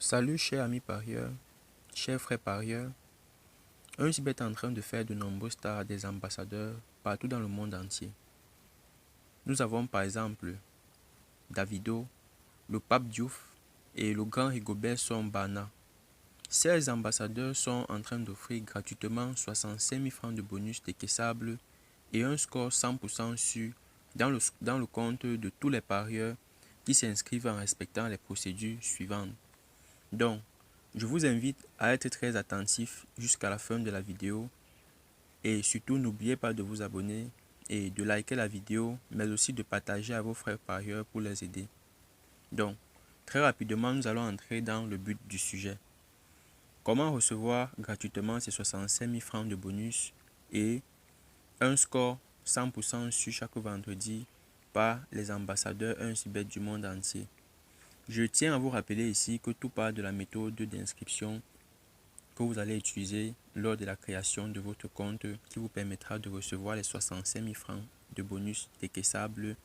Salut chers amis parieurs, chers frères parieurs. 1xBet est en train de faire de nombreux stars des ambassadeurs partout dans le monde entier. Nous avons par exemple Davido, le Pape Diouf et le grand Rigobert Song-Bana. Ces ambassadeurs sont en train d'offrir gratuitement 65 000 francs de bonus décaissables et un score 100% sûr dans le compte de tous les parieurs qui s'inscrivent en respectant les procédures suivantes. Donc, je vous invite à être très attentif jusqu'à la fin de la vidéo et surtout n'oubliez pas de vous abonner et de liker la vidéo, mais aussi de partager à vos frères parieurs pour les aider. Donc, très rapidement, nous allons entrer dans le but du sujet. Comment recevoir gratuitement ces 65 000 francs de bonus et un score 100% sur chaque vendredi par les ambassadeurs 1xBet du monde entier. Je tiens à vous rappeler ici que tout part de la méthode d'inscription que vous allez utiliser lors de la création de votre compte qui vous permettra de recevoir les 65 000 francs de bonus décaissables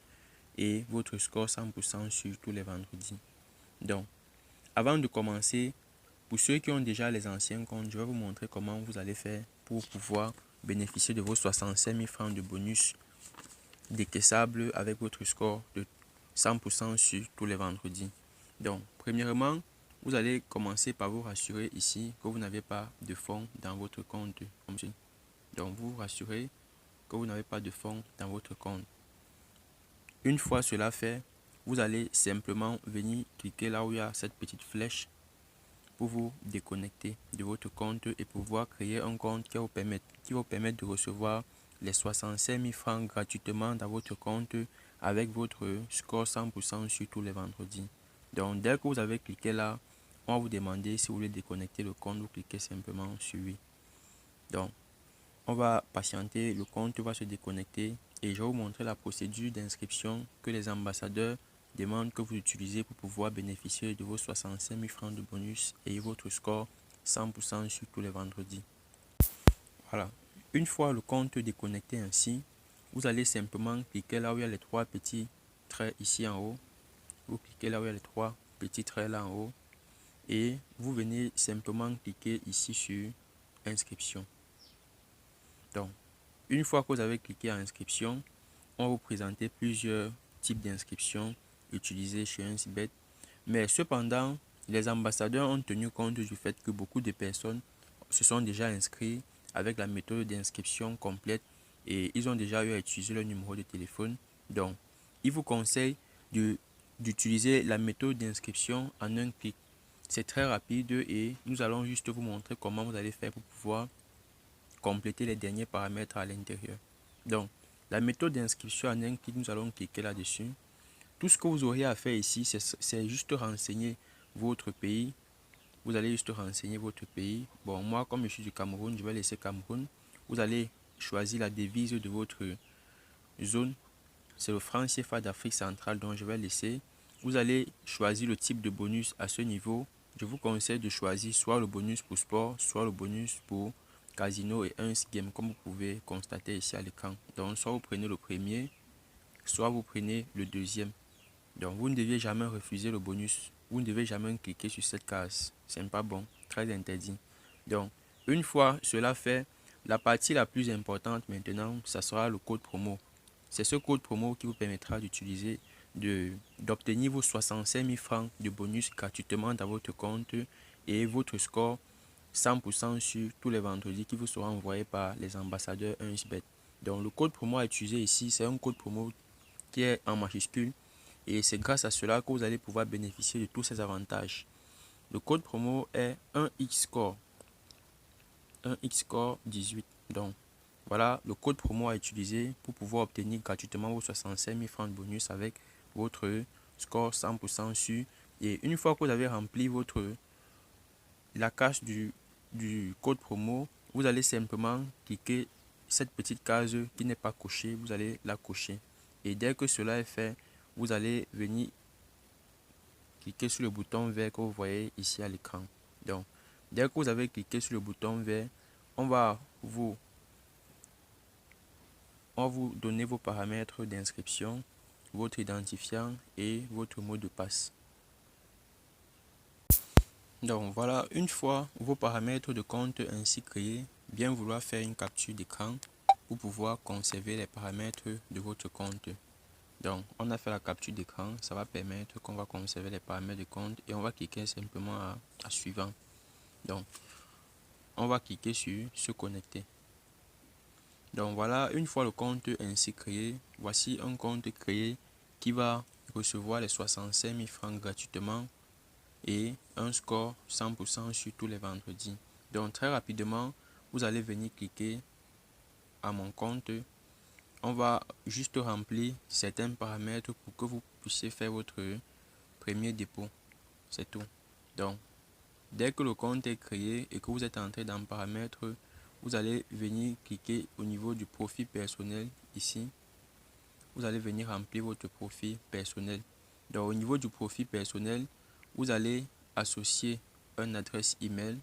et votre score 100% sur tous les vendredis. Donc, avant de commencer, pour ceux qui ont déjà les anciens comptes, je vais vous montrer comment vous allez faire pour pouvoir bénéficier de vos 65 000 francs de bonus décaissables avec votre score de 100% sur tous les vendredis. Donc, premièrement, vous allez commencer par vous rassurer ici que vous n'avez pas de fonds dans votre compte. Donc, vous vous rassurez que vous n'avez pas de fonds dans votre compte. Une fois cela fait, vous allez simplement venir cliquer là où il y a cette petite flèche pour vous déconnecter de votre compte et pouvoir créer un compte qui vous permettre de recevoir les 65 000 francs gratuitement dans votre compte avec votre score 100% sur tous les vendredis. Donc, dès que vous avez cliqué là, on va vous demander si vous voulez déconnecter le compte, vous cliquez simplement sur oui. Donc, on va patienter, le compte va se déconnecter et je vais vous montrer la procédure d'inscription que les ambassadeurs demandent que vous utilisez pour pouvoir bénéficier de vos 65 000 francs de bonus et votre score 100% sur tous les vendredis. Voilà. Une fois le compte déconnecté ainsi, vous allez simplement cliquer là où il y a les trois petits traits ici en haut. Vous cliquez là où il y a les trois petits traits là en haut et vous venez simplement cliquer ici sur inscription. Donc, une fois que vous avez cliqué à inscription, on va vous présenter plusieurs types d'inscriptions utilisées chez 1xBet. Mais cependant, les ambassadeurs ont tenu compte du fait que beaucoup de personnes se sont déjà inscrits avec la méthode d'inscription complète et ils ont déjà eu à utiliser leur numéro de téléphone. Donc, ils vous conseillent d'utiliser la méthode d'inscription en un clic. C'est très rapide et nous allons juste vous montrer comment vous allez faire pour pouvoir compléter les derniers paramètres à l'intérieur. Donc, la méthode d'inscription en un clic, nous allons cliquer là-dessus. Tout ce que vous aurez à faire ici, c'est juste renseigner votre pays. Vous allez juste renseigner votre pays. Bon, moi, comme je suis du Cameroun, je vais laisser Cameroun. Vous allez choisir la devise de votre zone. C'est le franc CFA d'Afrique centrale, donc je vais laisser. Vous allez choisir le type de bonus à ce niveau. Je vous conseille de choisir soit le bonus pour sport, soit le bonus pour casino et 1xGame, comme vous pouvez constater ici à l'écran. Donc, soit vous prenez le premier, soit vous prenez le deuxième. Donc, vous ne devez jamais refuser le bonus. Vous ne devez jamais cliquer sur cette case. Ce n'est pas bon, très interdit. Donc, une fois cela fait, la partie la plus importante maintenant, ça sera le code promo. C'est ce code promo qui vous permettra d'obtenir vos 65 000 francs de bonus gratuitement dans votre compte et votre score 100% sur tous les vendredis qui vous sera envoyé par les ambassadeurs 1xBet. Donc, le code promo à utiliser ici, c'est un code promo qui est en majuscule et c'est grâce à cela que vous allez pouvoir bénéficier de tous ces avantages. Le code promo est 1xScore 18. Donc, voilà le code promo à utiliser pour pouvoir obtenir gratuitement vos 65 000 francs de bonus avec votre score 100% sûr. Et une fois que vous avez rempli la case du code promo, vous allez simplement cliquer cette petite case qui n'est pas cochée, vous allez la cocher. Et dès que cela est fait, vous allez venir cliquer sur le bouton vert que vous voyez ici à l'écran. Donc, dès que vous avez cliqué sur le bouton vert, on va vous donner vos paramètres d'inscription, votre identifiant et votre mot de passe. Donc voilà, une fois vos paramètres de compte ainsi créés, bien vouloir faire une capture d'écran pour pouvoir conserver les paramètres de votre compte. Donc on a fait la capture d'écran, ça va permettre qu'on va conserver les paramètres de compte et on va cliquer simplement à suivant. Donc on va cliquer sur se connecter. Donc voilà, une fois le compte ainsi créé, voici un compte créé qui va recevoir les 65 000 francs gratuitement et un score 100% sur tous les vendredis. Donc très rapidement, vous allez venir cliquer à mon compte. On va juste remplir certains paramètres pour que vous puissiez faire votre premier dépôt. C'est tout. Donc, dès que le compte est créé et que vous êtes entré dans paramètres, vous allez venir cliquer au niveau du profil personnel ici. Vous allez venir remplir votre profil personnel. Donc, au niveau du profil personnel, vous allez associer une adresse email.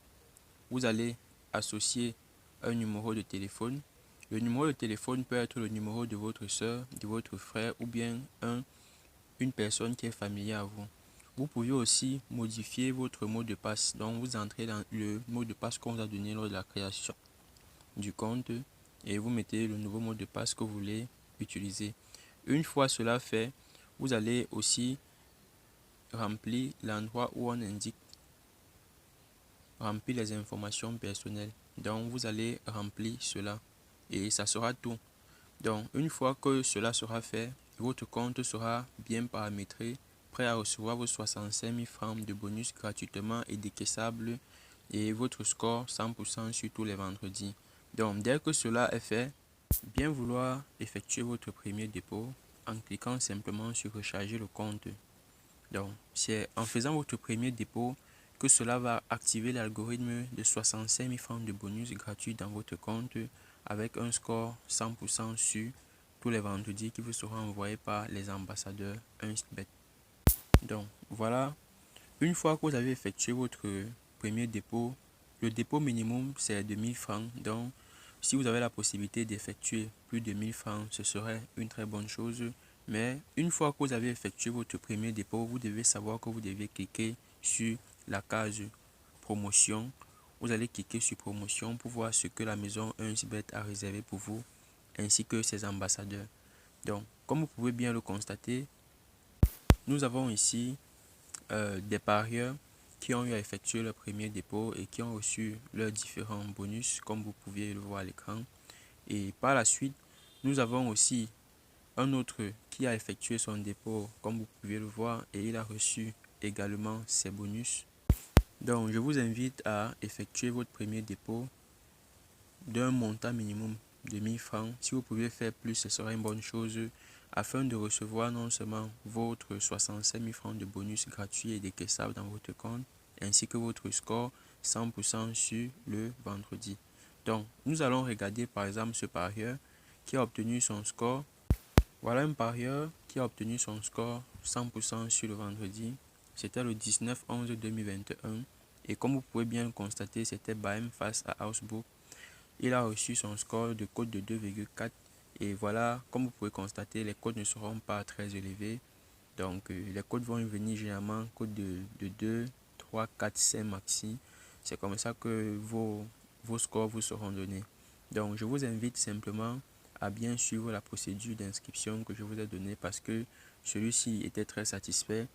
Vous allez associer un numéro de téléphone. Le numéro de téléphone peut être le numéro de votre soeur, de votre frère ou bien une personne qui est familière à vous. Vous pouvez aussi modifier votre mot de passe. Donc vous entrez dans le mot de passe qu'on vous a donné lors de la création du compte et vous mettez le nouveau mot de passe que vous voulez utiliser. Une fois cela fait, vous allez aussi remplir l'endroit où on indique remplir les informations personnelles. Donc vous allez remplir cela et ça sera tout. Donc une fois que cela sera fait, votre compte sera bien paramétré, prêt à recevoir vos 65 000 francs de bonus gratuitement et décaissable et votre score 100% sur tous les vendredis. Donc dès que cela est fait, bien vouloir effectuer votre premier dépôt en cliquant simplement sur recharger le compte. Donc c'est en faisant votre premier dépôt que cela va activer l'algorithme de 65 000 francs de bonus gratuits dans votre compte avec un score 100% sur tous les vendredis qui vous seront envoyés par les ambassadeurs 1xBet. Donc voilà, une fois que vous avez effectué votre premier dépôt, le dépôt minimum c'est de 1000 francs. Donc si vous avez la possibilité d'effectuer plus de 1000 francs, ce serait une très bonne chose. Mais une fois que vous avez effectué votre premier dépôt, vous devez savoir que vous devez cliquer sur la case promotion. Vous allez cliquer sur promotion pour voir ce que la maison 1xBet a réservé pour vous ainsi que ses ambassadeurs. Donc, comme vous pouvez bien le constater, nous avons ici des parieurs qui ont eu à effectuer leur premier dépôt et qui ont reçu leurs différents bonus, comme vous pouviez le voir à l'écran. Et par la suite, nous avons aussi un autre qui a effectué son dépôt, comme vous pouvez le voir, et il a reçu également ses bonus. Donc, je vous invite à effectuer votre premier dépôt d'un montant minimum de 1000 francs. Si vous pouvez faire plus, ce sera une bonne chose afin de recevoir non seulement votre 65 000 francs de bonus gratuits et décaissables dans votre compte, ainsi que votre score 100% sur le vendredi. Donc, nous allons regarder par exemple ce parieur qui a obtenu son score. Voilà un parieur qui a obtenu son score 100% sur le vendredi. C'était le 19/11/2021 et comme vous pouvez bien le constater, c'était Bahem face à Augsbourg. Il a reçu son score de cote de 2,4 et voilà, comme vous pouvez constater, les cotes ne seront pas très élevées. Donc les cotes vont venir généralement cote de 2, 3, 4, 5 maxi. C'est comme ça que vos scores vous seront donnés. Donc je vous invite simplement à bien suivre la procédure d'inscription que je vous ai donnée parce que celui-ci était très satisfait.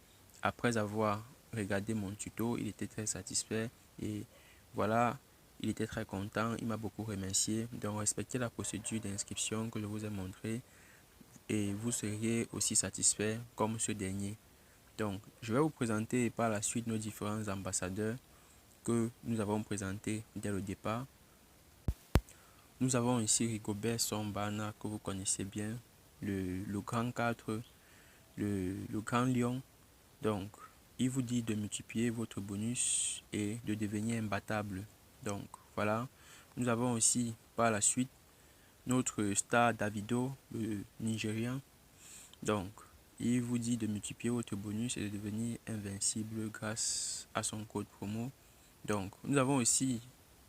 Après avoir regardé mon tuto, il était très satisfait et voilà, il était très content, il m'a beaucoup remercié. Donc respectez la procédure d'inscription que je vous ai montrée et vous seriez aussi satisfait comme ce dernier. Donc je vais vous présenter par la suite nos différents ambassadeurs que nous avons présentés dès le départ. Nous avons ici Rigobert Sombana que vous connaissez bien, le grand 4, le grand lion. Donc il vous dit de multiplier votre bonus et de devenir imbattable. Donc voilà, nous avons aussi par la suite notre star Davido, le Nigérian. Donc il vous dit de multiplier votre bonus et de devenir invincible grâce à son code promo. Donc nous avons aussi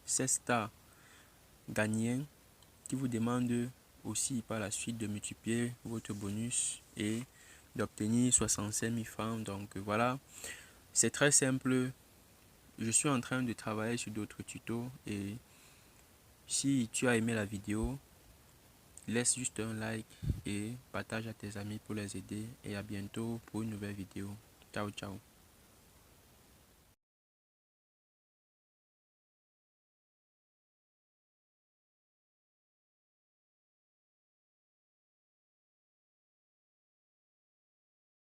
ces stars gagnants qui vous demandent aussi par la suite de multiplier votre bonus et d'obtenir 65 000 francs. Donc voilà, c'est très simple je suis en train de travailler sur d'autres tutos et si tu as aimé la vidéo, laisse juste un like et partage à tes amis pour les aider et à bientôt pour une nouvelle vidéo. Ciao, ciao.